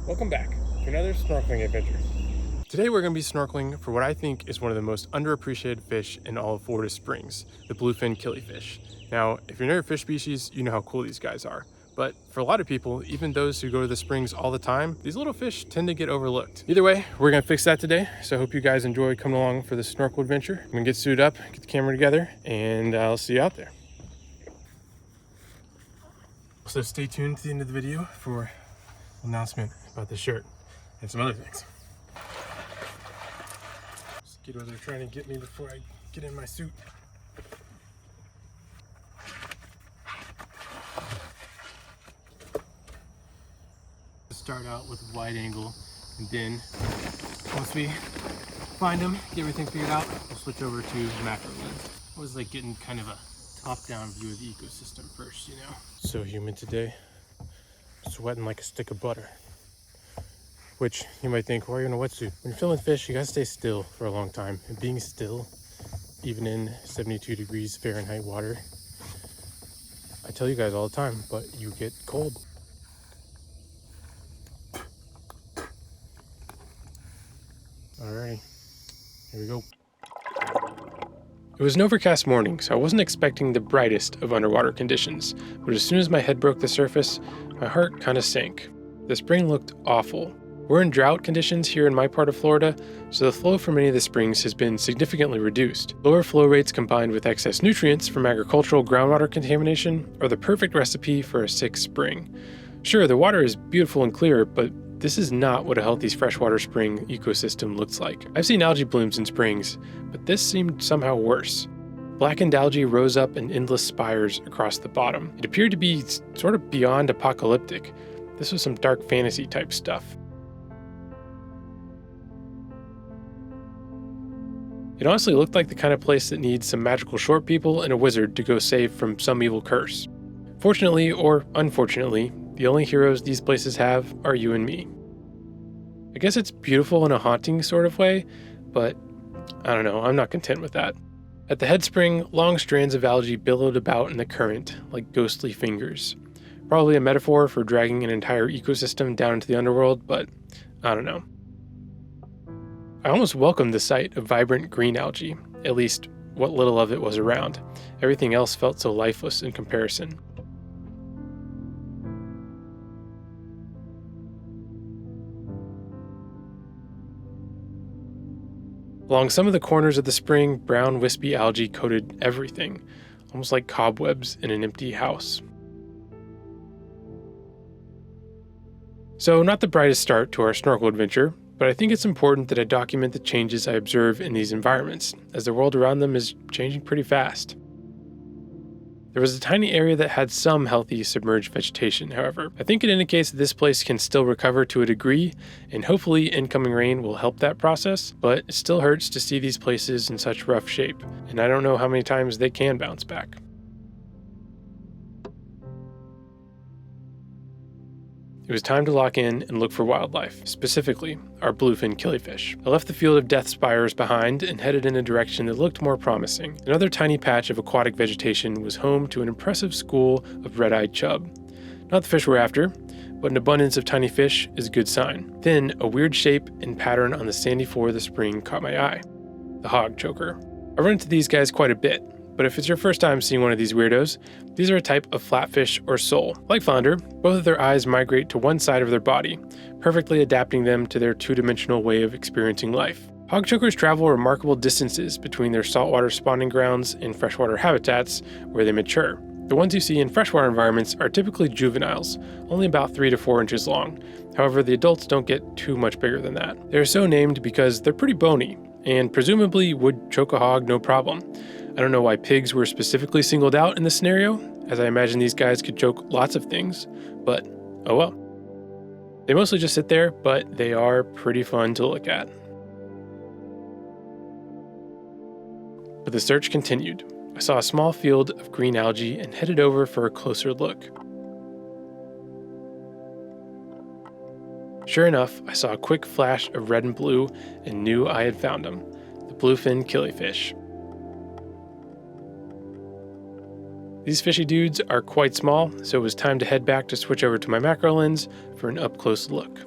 Welcome back to another snorkeling adventure. Today we're going to be snorkeling for what I think is one of the most underappreciated fish in all of Florida Springs, the bluefin killifish. Now, if you're near a fish species, you know how cool these guys are. But for a lot of people, even those who go to the springs all the time, these little fish tend to get overlooked. Either way, we're going to fix that today. So I hope you guys enjoy coming along for this snorkel adventure. I'm going to get suited up, get the camera together, and I'll see you out there. So stay tuned to the end of the video for an announcement about this shirt and some other things. Mosquitoes are trying to get me before I get in my suit. Start out with a wide angle, and then once we find them, get everything figured out, we'll switch over to macro lens. I was like getting kind of a top-down view of the ecosystem first, you know. So humid today, sweating like a stick of butter. Which you might think, why are you in a wetsuit? When you're filming fish, you gotta stay still for a long time. And being still, even in 72 degrees Fahrenheit water, I tell you guys all the time, but you get cold. Alrighty, here we go. It was an overcast morning, so I wasn't expecting the brightest of underwater conditions, but as soon as my head broke the surface, my heart kind of sank. The spring looked awful. We're in drought conditions here in my part of Florida, so the flow for many of the springs has been significantly reduced. Lower flow rates combined with excess nutrients from agricultural groundwater contamination are the perfect recipe for a sick spring. Sure, the water is beautiful and clear, but this is not what a healthy freshwater spring ecosystem looks like. I've seen algae blooms in springs, but this seemed somehow worse. Blackened algae rose up in endless spires across the bottom. It appeared to be sort of beyond apocalyptic. This was some dark fantasy type stuff. It honestly looked like the kind of place that needs some magical short people and a wizard to go save from some evil curse. Fortunately, or unfortunately, the only heroes these places have are you and me. I guess it's beautiful in a haunting sort of way, but I don't know, I'm not content with that. At the head spring, long strands of algae billowed about in the current, like ghostly fingers. Probably a metaphor for dragging an entire ecosystem down into the underworld, but I don't know. I almost welcomed the sight of vibrant green algae, at least what little of it was around. Everything else felt so lifeless in comparison. Along some of the corners of the spring, brown wispy algae coated everything, almost like cobwebs in an empty house. So, not the brightest start to our snorkel adventure, but I think it's important that I document the changes I observe in these environments, as the world around them is changing pretty fast. There was a tiny area that had some healthy submerged vegetation, however. I think it indicates that this place can still recover to a degree, and hopefully incoming rain will help that process, but it still hurts to see these places in such rough shape, and I don't know how many times they can bounce back. It was time to lock in and look for wildlife, specifically our bluefin killifish. I left the field of death spires behind and headed in a direction that looked more promising. Another tiny patch of aquatic vegetation was home to an impressive school of red-eyed chub. Not the fish we're after, but an abundance of tiny fish is a good sign. Then, a weird shape and pattern on the sandy floor of the spring caught my eye. The hog choker. I run into these guys quite a bit, but if it's your first time seeing one of these weirdos, these are a type of flatfish or sole. Like flounder, both of their eyes migrate to one side of their body, perfectly adapting them to their two-dimensional way of experiencing life. Hog chokers travel remarkable distances between their saltwater spawning grounds and freshwater habitats where they mature. The ones you see in freshwater environments are typically juveniles, only about 3 to 4 inches long. However, the adults don't get too much bigger than that. They are so named because they're pretty bony, and presumably would choke a hog no problem. I don't know why pigs were specifically singled out in this scenario, as I imagine these guys could choke lots of things, but oh well. They mostly just sit there, but they are pretty fun to look at. But the search continued. I saw a small field of green algae and headed over for a closer look. Sure enough, I saw a quick flash of red and blue and knew I had found them, the bluefin killifish. These fishy dudes are quite small, so it was time to head back to switch over to my macro lens for an up-close look.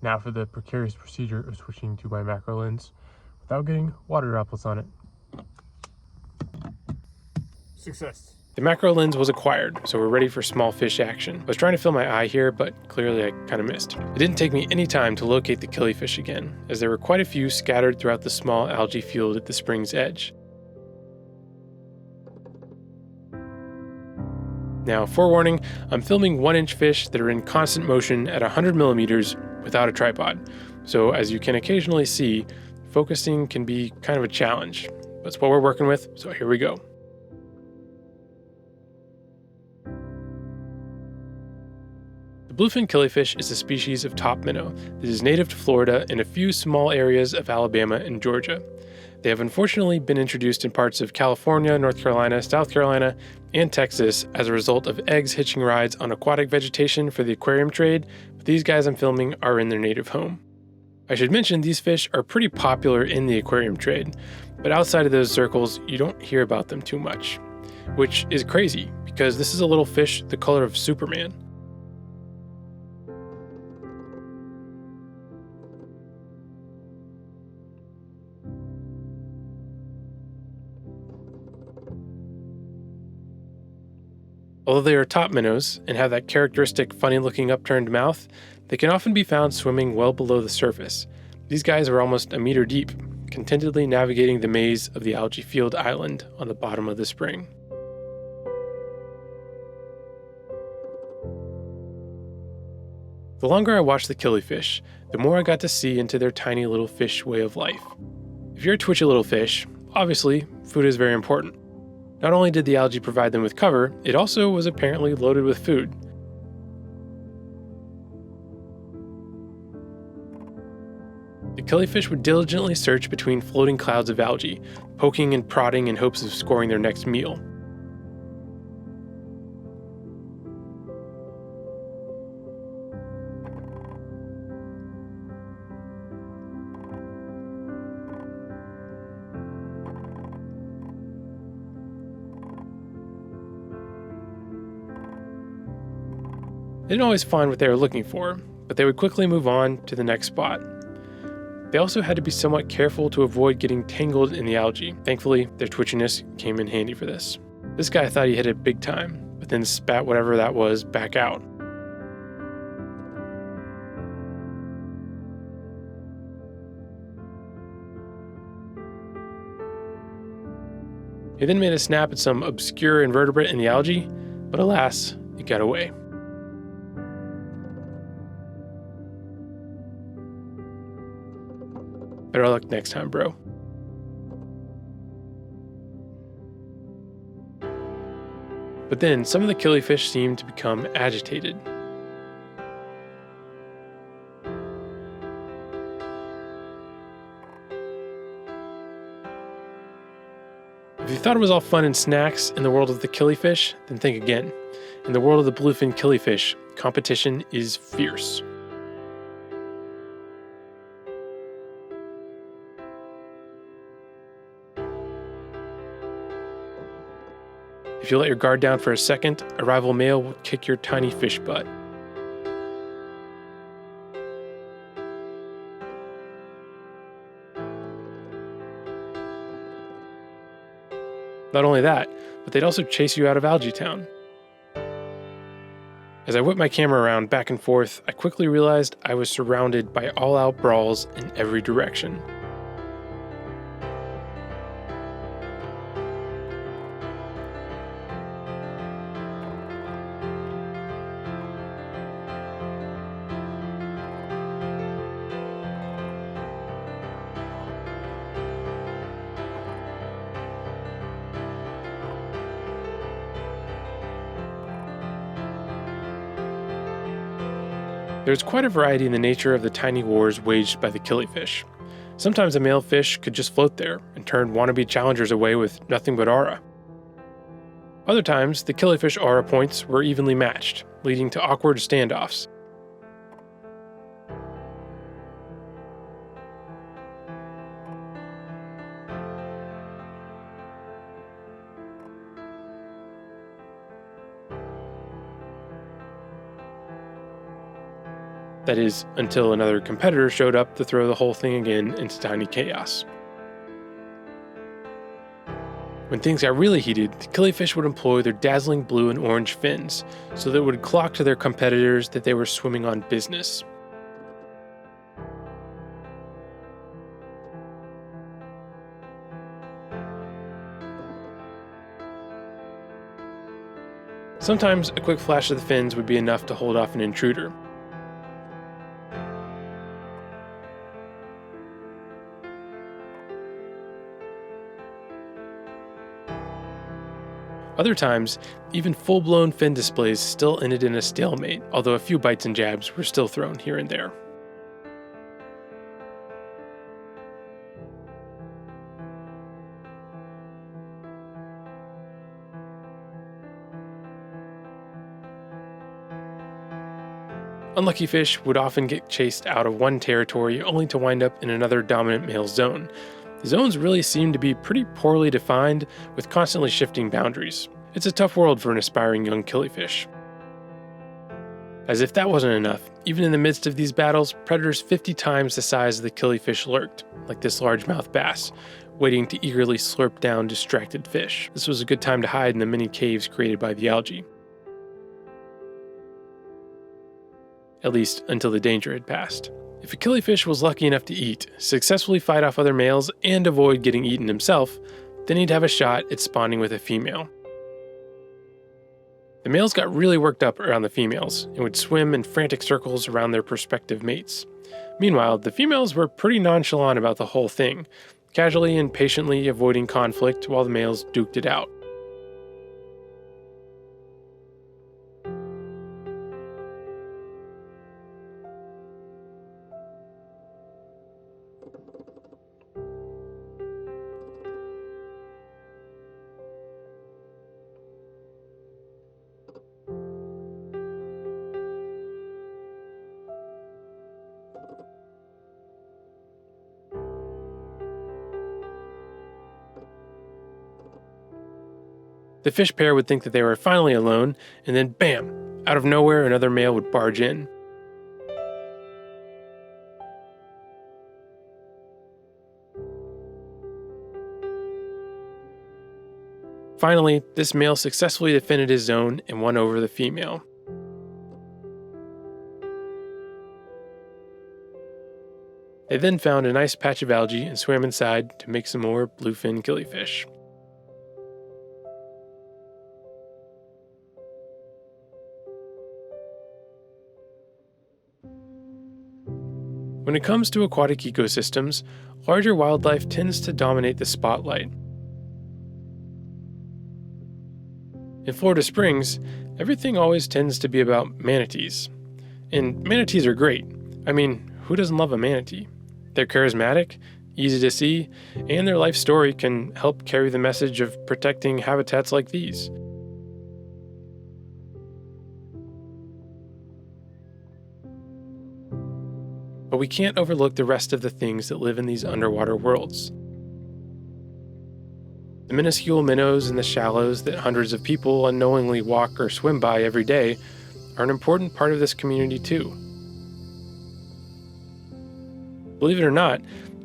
Now for the precarious procedure of switching to my macro lens without getting water droplets on it. Success. The macro lens was acquired, so we're ready for small fish action. I was trying to fill my eye here, but clearly I kind of missed. It didn't take me any time to locate the killifish again, as there were quite a few scattered throughout the small algae field at the spring's edge. Now, forewarning, I'm filming 1-inch fish that are in constant motion at 100 millimeters without a tripod. So as you can occasionally see, focusing can be kind of a challenge. That's what we're working with, so here we go. The bluefin killifish is a species of top minnow that is native to Florida and a few small areas of Alabama and Georgia. They have unfortunately been introduced in parts of California, North Carolina, South Carolina, and Texas as a result of eggs hitching rides on aquatic vegetation for the aquarium trade, but these guys I'm filming are in their native home. I should mention these fish are pretty popular in the aquarium trade, but outside of those circles, you don't hear about them too much, which is crazy because this is a little fish the color of Superman. Although they are top minnows and have that characteristic funny-looking upturned mouth, they can often be found swimming well below the surface. These guys are almost a meter deep, contentedly navigating the maze of the algae field island on the bottom of the spring. The longer I watched the killifish, the more I got to see into their tiny little fish way of life. If you're a twitchy little fish, obviously, food is very important. Not only did the algae provide them with cover, it also was apparently loaded with food. The killifish would diligently search between floating clouds of algae, poking and prodding in hopes of scoring their next meal. They didn't always find what they were looking for, but they would quickly move on to the next spot. They also had to be somewhat careful to avoid getting tangled in the algae. Thankfully, their twitchiness came in handy for this. This guy thought he hit it big time, but then spat whatever that was back out. He then made a snap at some obscure invertebrate in the algae, but alas, it got away. Better luck next time, bro. But then some of the killifish seemed to become agitated. If you thought it was all fun and snacks in the world of the killifish, then think again. In the world of the bluefin killifish, competition is fierce. If you let your guard down for a second, a rival male will kick your tiny fish butt. Not only that, but they'd also chase you out of Algae Town. As I whipped my camera around back and forth, I quickly realized I was surrounded by all-out brawls in every direction. There's quite a variety in the nature of the tiny wars waged by the killifish. Sometimes a male fish could just float there and turn wannabe challengers away with nothing but aura. Other times, the killifish aura points were evenly matched, leading to awkward standoffs. That is, until another competitor showed up to throw the whole thing again into tiny chaos. When things got really heated, the killifish would employ their dazzling blue and orange fins, so that it would clock to their competitors that they were swimming on business. Sometimes a quick flash of the fins would be enough to hold off an intruder. Other times, even full-blown fin displays still ended in a stalemate, although a few bites and jabs were still thrown here and there. Unlucky fish would often get chased out of one territory only to wind up in another dominant male zone. The zones really seem to be pretty poorly defined, with constantly shifting boundaries. It's a tough world for an aspiring young killifish. As if that wasn't enough, even in the midst of these battles, predators 50 times the size of the killifish lurked, like this largemouth bass, waiting to eagerly slurp down distracted fish. This was a good time to hide in the many caves created by the algae. At least until the danger had passed. If a killifish was lucky enough to eat, successfully fight off other males, and avoid getting eaten himself, then he'd have a shot at spawning with a female. The males got really worked up around the females and would swim in frantic circles around their prospective mates. Meanwhile, the females were pretty nonchalant about the whole thing, casually and patiently avoiding conflict while the males duked it out. The fish pair would think that they were finally alone, and then bam! Out of nowhere, another male would barge in. Finally, this male successfully defended his zone and won over the female. They then found a nice patch of algae and swam inside to make some more bluefin killifish. When it comes to aquatic ecosystems, larger wildlife tends to dominate the spotlight. In Florida Springs, everything always tends to be about manatees. And manatees are great. I mean, who doesn't love a manatee? They're charismatic, easy to see, and their life story can help carry the message of protecting habitats like these. But we can't overlook the rest of the things that live in these underwater worlds. The minuscule minnows in the shallows that hundreds of people unknowingly walk or swim by every day are an important part of this community too. Believe it or not,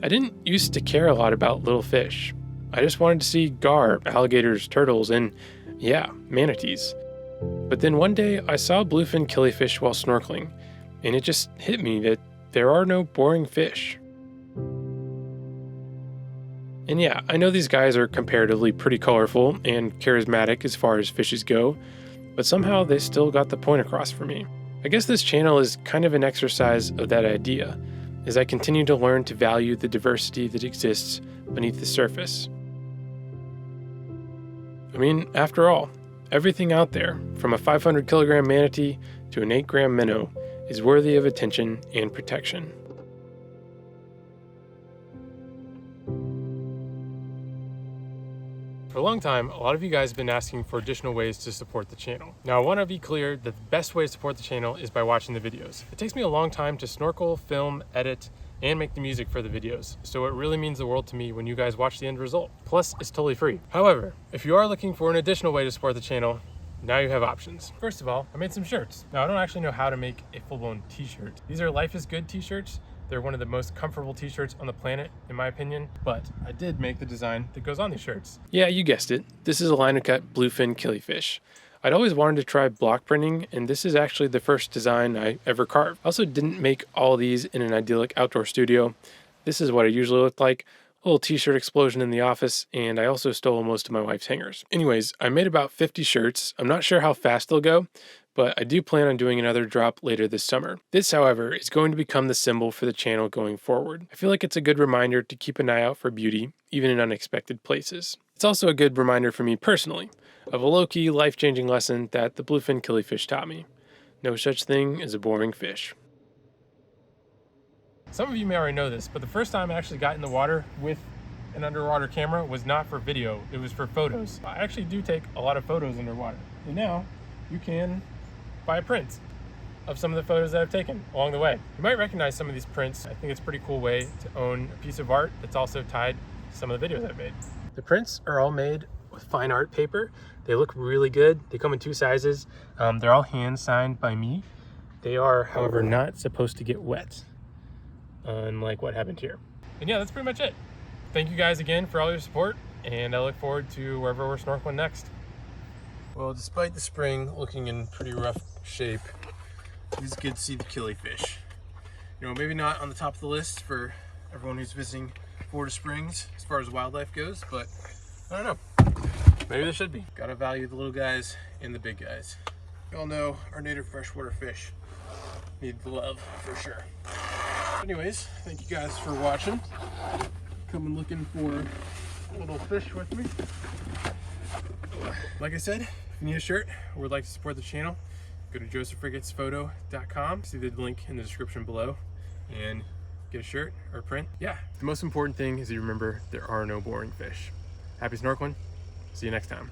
I didn't used to care a lot about little fish. I just wanted to see gar, alligators, turtles, and yeah, manatees. But then one day I saw bluefin killifish while snorkeling, and it just hit me that there are no boring fish. And yeah, I know these guys are comparatively pretty colorful and charismatic as far as fishes go, but somehow they still got the point across for me. I guess this channel is kind of an exercise of that idea, as I continue to learn to value the diversity that exists beneath the surface. I mean, after all, everything out there, from a 500 kilogram manatee to an 8-gram minnow, is worthy of attention and protection. For a long time, a lot of you guys have been asking for additional ways to support the channel. Now, I want to be clear that the best way to support the channel is by watching the videos. It takes me a long time to snorkel, film, edit, and make the music for the videos, so it really means the world to me when you guys watch the end result. Plus, it's totally free. However, if you are looking for an additional way to support the channel, Now you have options. First of all, I made some shirts. Now I don't actually know how to make a full-blown t-shirt. These are Life is Good t-shirts. They're one of the most comfortable t-shirts on the planet, in my opinion, but I did make the design that goes on these shirts. Yeah, you guessed it. This is a line of cut Bluefin Killifish. I'd always wanted to try block printing, and this is actually the first design I ever carved. I also didn't make all these in an idyllic outdoor studio. This is what it usually looked like. A little t-shirt explosion in the office, and I also stole most of my wife's hangers. Anyways, I made about 50 shirts. I'm not sure how fast they'll go, but I do plan on doing another drop later this summer. This, however, is going to become the symbol for the channel going forward. I feel like it's a good reminder to keep an eye out for beauty, even in unexpected places. It's also a good reminder for me personally of a low-key, life-changing lesson that the Bluefin Killifish taught me. No such thing as a boring fish. Some of you may already know this, but the first time I actually got in the water with an underwater camera was not for video, it was for photos. I actually do take a lot of photos underwater. And now you can buy a print of some of the photos that I've taken along the way. You might recognize some of these prints. I think it's a pretty cool way to own a piece of art that's also tied to some of the videos I've made. The prints are all made with fine art paper. They look really good. They come in 2 sizes. They're all hand signed by me. They are, however, not supposed to get wet, unlike what happened here. And yeah, that's pretty much it. Thank you guys again for all your support, and I look forward to wherever we're snorkeling next. Well, despite the spring looking in pretty rough shape, it is good to see the killifish. You know, maybe not on the top of the list for everyone who's visiting Florida Springs as far as wildlife goes, but I don't know. Maybe there should be. Gotta value the little guys and the big guys. You all know our native freshwater fish need the love for sure. Anyways, thank you guys for watching. Coming looking for a little fish with me. Like I said, if you need a shirt or would like to support the channel, go to josephricketsphoto.com. See the link in the description below and get a shirt or a print. Yeah, the most important thing is you remember there are no boring fish. Happy snorkeling. See you next time.